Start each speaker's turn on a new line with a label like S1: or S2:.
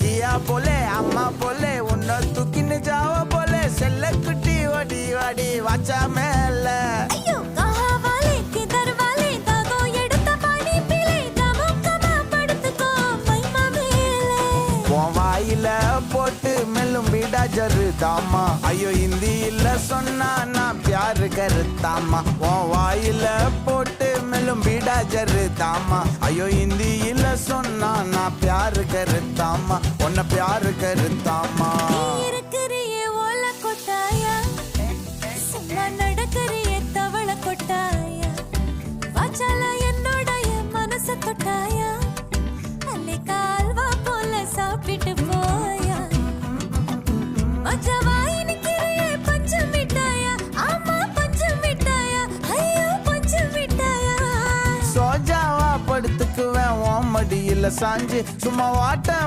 S1: जिया बोले अम्मा बोले उन्ना तुकिन जावा बोले सेल्ले कुटी वडी वडी वाचा मेल
S2: अय्यो कहा वाले किधर वाले दादो எடுத்த பாடி பிளே தமுக்கமா படுத்துக்கோ மைமா மேலே
S1: உன் வாயில போட்டு மெல்லும் பீடா ஜருதாமா ஐயோ ஹிந்தி இல்ல சொன்னா நான் प्यार करतामा உன் வாயில போட்டு மெல்லும் பீடா ஜருதாமா ஐயோ ஹிந்தி இல்ல சொன்னா நான் प्यार करतामा உன்னை प्यार करतामा
S2: நீ இருக்கறியே ஓல கொட்டாயா சும்மா நடக்கறியே தவள கொட்டாயா வாச்சால என்னோட மனச தொட்டாயா அலே கால்வா போல சாப்பிட்டு போயா மஜவாய் நிக்கிறியே பஞ்சு மிட்டாயா ஆமா பஞ்சு மிட்டாயா ஐயோ பஞ்சு மிட்டாயா
S1: சோஜாவா படுத்துக்குவேன் உன் மடியில சாஞ்சு சும்மா வாட்ட